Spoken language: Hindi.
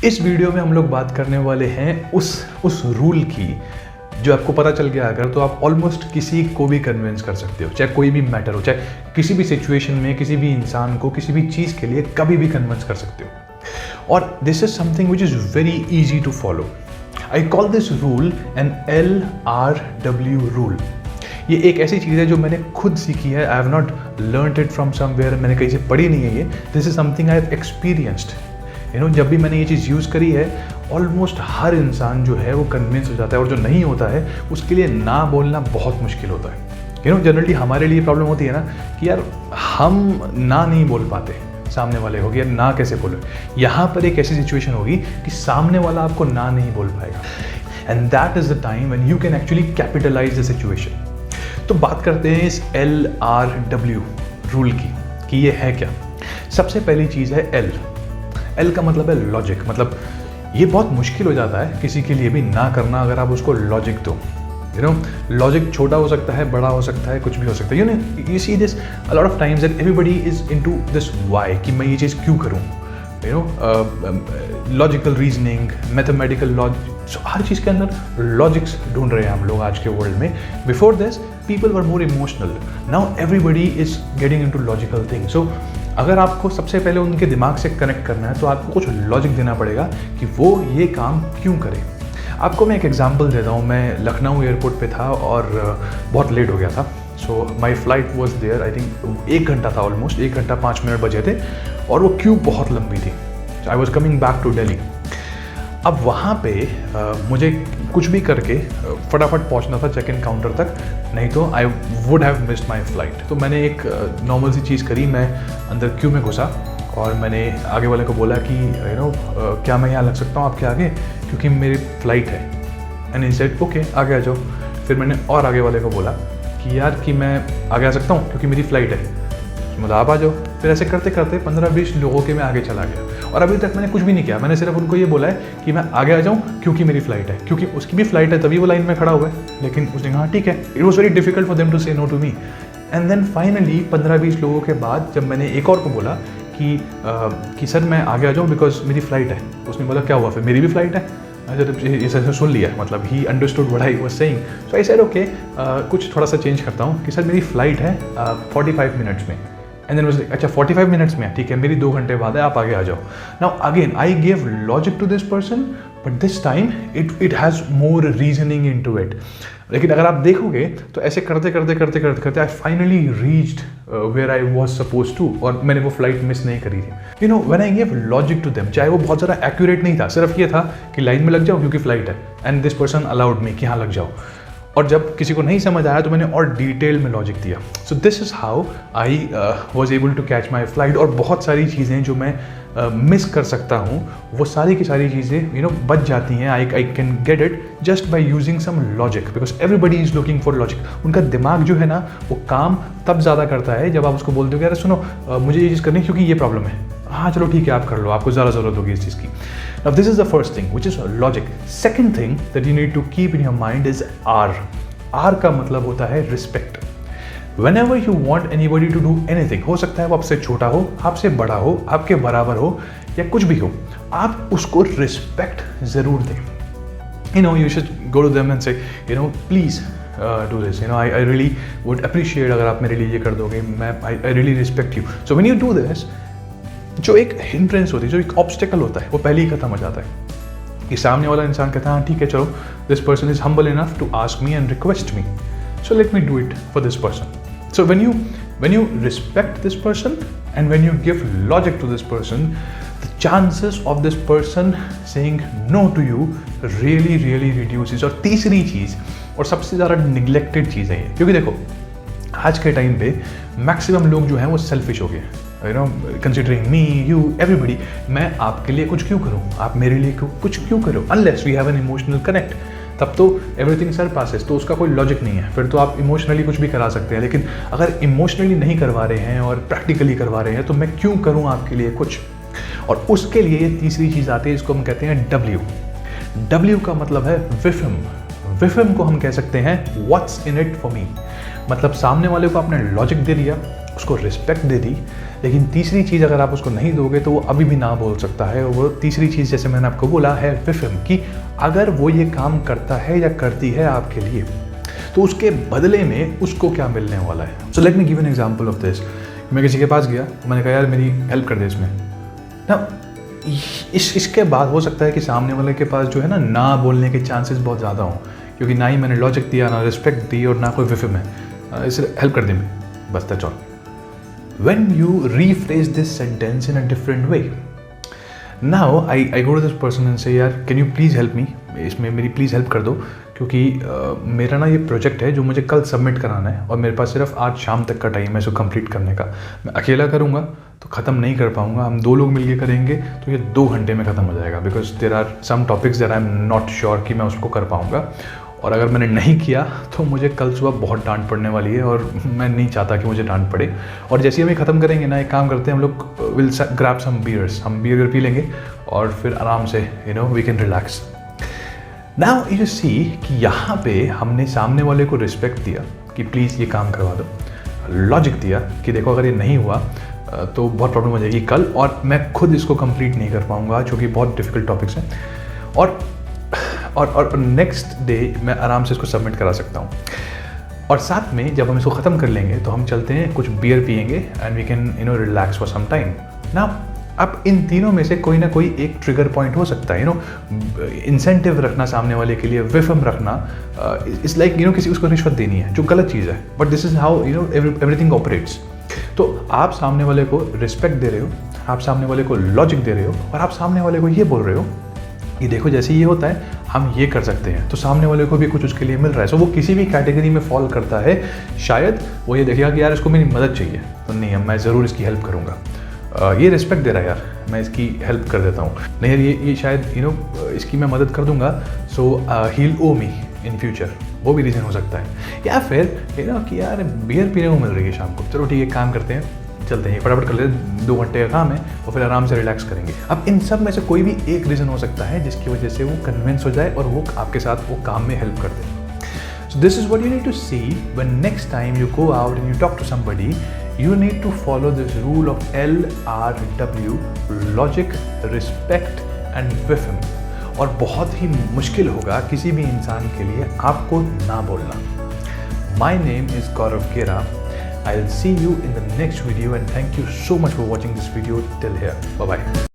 इस वीडियो में हम लोग बात करने वाले हैं उस रूल की जो आपको पता चल गया अगर तो आप ऑलमोस्ट किसी को भी कन्विंस कर सकते हो, चाहे कोई भी मैटर हो, चाहे किसी भी सिचुएशन में किसी भी इंसान को किसी भी चीज़ के लिए कभी भी कन्विंस कर सकते हो। और this is something which is very easy to follow. I call this rule an LRW rule. ये एक ऐसी चीज़ है जो मैंने खुद सीखी है। I have not learned it from somewhere, मैंने कहीं से पढ़ी नहीं है ये। This is something I have experienced. जब भी मैंने ये चीज़ यूज़ करी है, ऑलमोस्ट हर इंसान जो है वो कन्विंस हो जाता है, और जो नहीं होता है उसके लिए ना बोलना बहुत मुश्किल होता है। जनरली हमारे लिए प्रॉब्लम होती है ना कि यार हम ना नहीं बोल पाते सामने वाले हो, यार ना कैसे बोले। यहाँ पर एक ऐसी सिचुएशन होगी कि सामने वाला आपको ना नहीं बोल पाएगा, and that is the time when you can actually capitalise the situation. तो बात करते हैं इस LRW रूल की कि ये है क्या। सबसे पहली चीज़ है L का मतलब है लॉजिक। मतलब ये बहुत मुश्किल हो जाता है किसी के लिए भी ना करना अगर आप उसको लॉजिक दो। लॉजिक छोटा हो सकता है, बड़ा हो सकता है, कुछ भी हो सकता है। You see this a lot of times that everybody is into this why, कि मैं ये चीज़ क्यों करूँ। लॉजिकल रीजनिंग, मैथमेटिकल लॉजिक, हर चीज़ के अंदर लॉजिक्स ढूंढ रहे हैं हम लोग आज के वर्ल्ड में। Before this people were more emotional, now everybody is getting into logical thing. So अगर आपको सबसे पहले उनके दिमाग से कनेक्ट करना है तो आपको कुछ लॉजिक देना पड़ेगा कि वो ये काम क्यों करें। आपको मैं एक एग्जांपल देता हूँ। मैं लखनऊ एयरपोर्ट पे था और बहुत लेट हो गया था। So my flight was there, I think 1 घंटा था, ऑलमोस्ट 1 घंटा 5 मिनट बचे थे, और वो क्यू बहुत लंबी थी। I was coming back to Delhi. अब वहाँ पे मुझे कुछ भी करके फटाफट पहुँचना था चेक इन काउंटर तक, नहीं तो I would have missed my flight. तो मैंने एक नॉर्मल सी चीज़ करी, मैं अंदर क्यू में घुसा और मैंने आगे वाले को बोला कि क्या मैं यहाँ लग सकता हूँ आपके आगे, क्योंकि मेरी फ़्लाइट है। एंड ही सेड ओके आगे आ जाओ। फिर मैंने और आगे वाले को बोला कि यार कि मैं आगे आ सकता हूँ क्योंकि मेरी फ़्लाइट है, मतलब आप आ जाओ। फिर ऐसे करते करते 15-20 लोगों के मैं आगे चला गया, और अभी तक मैंने कुछ भी नहीं किया। मैंने सिर्फ उनको ये बोला है कि मैं आगे आ जाऊँ क्योंकि मेरी फ़्लाइट है, क्योंकि उसकी भी फ़्लाइट है तभी वो लाइन में खड़ा हुआ है। लेकिन उसने कहा ठीक है। It was very difficult for them to say no to me. And then finally 15-20 लोगों के बाद जब मैंने एक और को बोला कि सर मैं आगे आ जाऊँ बिकॉज मेरी फ़्लाइट है, उसने बोला क्या हुआ, फिर मेरी भी फ़्लाइट है। इसे सुन लिया, मतलब he understood what I was saying. So I said okay, कुछ थोड़ा सा चेंज करता हूँ कि सर मेरी फ़्लाइट है 45 मिनट्स में। एंड देन वाज लाइक अच्छा 45 मिनट्स में, ठीक है, मेरी 2 घंटे बाद है, आप आगे आ जाओ। Now again I give logic to this person, but this time it has more reasoning in to it. लेकिन अगर आप देखोगे तो ऐसे करते करते I finally reached where I was suppose to, और मैंने वो फ्लाइट मिस नहीं करी थी। When I give logic to them, चाहे वो बहुत ज़्यादा एक्यूरेट नहीं था, सिर्फ ये था कि लाइन में लग जाओ क्योंकि फ्लाइट है, and this person allowed me कि हाँ लग जाओ। और जब किसी को नहीं समझ आया तो मैंने और डिटेल में लॉजिक दिया। So this is how I was able to catch my flight. और बहुत सारी चीज़ें जो मैं मिस कर सकता हूँ, वो सारी की सारी चीज़ें बच जाती हैं। I can get it just by using some logic, because everybody is looking for logic. उनका दिमाग जो है ना वो काम तब ज़्यादा करता है जब आप उसको बोलते हो कि अरे सुनो मुझे ये चीज़ करनी है क्योंकि ये प्रॉब्लम है। हाँ चलो ठीक है आप कर लो, आपको ज़्यादा ज़रूरत होगी इस चीज़ की। Now this is the first thing which is logic. Second thing that you need to keep in your mind is R. R का मतलब होता है respect. Whenever you want anybody to do anything, हो सकता है वो आपसे छोटा हो, आपसे बड़ा हो, आपके बराबर हो, या कुछ भी हो, आप उसको respect ज़रूर दें। You should go to them and say, please do this. I really would appreciate अगर आप मेरे लिए ये कर दोगे, I really respect you. So when you do this, जो एक हिंड्रेंस होती है, जो एक ऑब्स्टेकल होता है, वो पहले ही खत्म हो जाता है। कि सामने वाला इंसान कहता है हाँ ठीक है चलो, this person is humble enough to ask me and request me, so let me do it for this person. So when you respect this person and when you give logic to this person, the chances of this person saying no to you really reduces. और तीसरी चीज़, और सबसे ज़्यादा निगलेक्टेड चीज़ है ये, क्योंकि देखो आज के टाइम पे मैक्सिमम लोग जो हैं वो सेल्फिश हो गए। कंसिडरिंग मी, यू, एवरीबडी, मैं आपके लिए कुछ क्यों करूँ, आप मेरे लिए कुछ क्यों करो, unless we have an emotional connect, तब तो एवरीथिंग सर पासेस, तो उसका कोई लॉजिक नहीं है, फिर तो आप इमोशनली कुछ भी करा सकते हैं। लेकिन अगर इमोशनली नहीं करवा रहे हैं और प्रैक्टिकली करवा रहे हैं, तो मैं क्यों करूँ आपके लिए कुछ। और उसके लिए ये तीसरी चीज़ आती है, इसको हम कहते हैं W का मतलब है विफिम। विफिम को हम कह सकते हैं what's in it for me. मतलब सामने वाले को आपने लॉजिक दे दिया, उसको रिस्पेक्ट दे दी, लेकिन तीसरी चीज़ अगर आप उसको नहीं दोगे तो वो अभी भी ना बोल सकता है। वो तीसरी चीज़ जैसे मैंने आपको बोला है विफिम, कि अगर वो ये काम करता है या करती है आपके लिए तो उसके बदले में उसको क्या मिलने वाला है। सो let me give an example of this. मैं किसी के पास गया, मैंने कहा यार मेरी हेल्प कर दे इसमें ना, इसके बाद हो सकता है कि सामने वाले के पास जो है ना बोलने के चांसेस बहुत ज़्यादा हों, क्योंकि ना ही मैंने लॉजिक दिया, ना रिस्पेक्ट दी और ना कोई विफिम है। इसे हेल्प कर दे मैं, बस that's all. When you rephrase this sentence in a different way, now I go to this person and say यार can you please help me, इसमें मेरी प्लीज़ हेल्प कर दो, क्योंकि मेरा ना ये प्रोजेक्ट है जो मुझे कल सबमिट कराना है और मेरे पास सिर्फ आज शाम तक का टाइम है इसको कंप्लीट करने का। मैं अकेला करूँगा तो ख़त्म नहीं कर पाऊँगा, हम 2 लोग मिलके करेंगे तो ये 2 घंटे में ख़त्म हो जाएगा, because there are some topics that I am not sure कि मैं उसको कर पाऊँगा, और अगर मैंने नहीं किया तो मुझे कल सुबह बहुत डांट पड़ने वाली है और मैं नहीं चाहता कि मुझे डांट पड़े। और जैसे ही हम ख़त्म करेंगे ना, एक काम करते हैं हम लोग, विल ग्रैब सम बियर्स, हम बियर पी लेंगे और फिर आराम से we can relax. Now you see कि यहाँ पे हमने सामने वाले को रिस्पेक्ट दिया कि प्लीज़ ये काम करवा दो, लॉजिक दिया कि देखो अगर ये नहीं हुआ तो बहुत प्रॉब्लम हो जाएगी कल और मैं खुद इसको कंप्लीट नहीं कर पाऊँगा, जो कि बहुत डिफ़िकल्ट टॉपिक्स हैं, और नेक्स्ट डे मैं आराम से इसको सबमिट करा सकता हूँ। और साथ में जब हम इसको ख़त्म कर लेंगे तो हम चलते हैं कुछ बियर पियेंगे and we can relax for some time. ना अब इन तीनों में से कोई ना कोई एक ट्रिगर पॉइंट हो सकता है, इंसेंटिव रखना सामने वाले के लिए, विफम रखना, इट्स लाइक किसी उसको रिश्वत देनी है, जो गलत चीज़ है, but this is how everything operates. तो आप सामने वाले को रिस्पेक्ट दे रहे हो, आप सामने वाले को लॉजिक दे रहे हो, और आप सामने वाले को ये बोल रहे हो कि देखो जैसे ये होता है हम ये कर सकते हैं, तो सामने वाले को भी कुछ उसके लिए मिल रहा है। सो वो किसी भी कैटेगरी में फॉल करता है, शायद वो ये देखेगा कि यार इसको मेरी मदद चाहिए, तो नहीं मैं ज़रूर इसकी हेल्प करूँगा, ये रिस्पेक्ट दे रहा है यार, मैं इसकी हेल्प कर देता हूँ, नहीं यार ये शायद इसकी मैं मदद कर दूँगा, सो heal O me in future, वो भी रीज़न हो सकता है। या फिर कि यार बियर पीने को मिल रही है शाम को, चलो ठीक है काम करते हैं, चलते हैं फटाफट कर लेते, 2 घंटे का काम है और फिर आराम से रिलैक्स करेंगे। अब इन सब में से कोई भी एक रीज़न हो सकता है जिसकी वजह से वो कन्विंस हो जाए और वो आपके साथ वो काम में हेल्प कर दे। So this is what you need to see when next time you go out and you talk to somebody. You need to follow this rule of LRW, logic, respect and WIFM. और बहुत ही मुश्किल होगा किसी भी इंसान के लिए आपको ना बोलना। My name is Gaurav Gera. I'll see you in the next video and thank you so much for watching this video till here. Bye bye.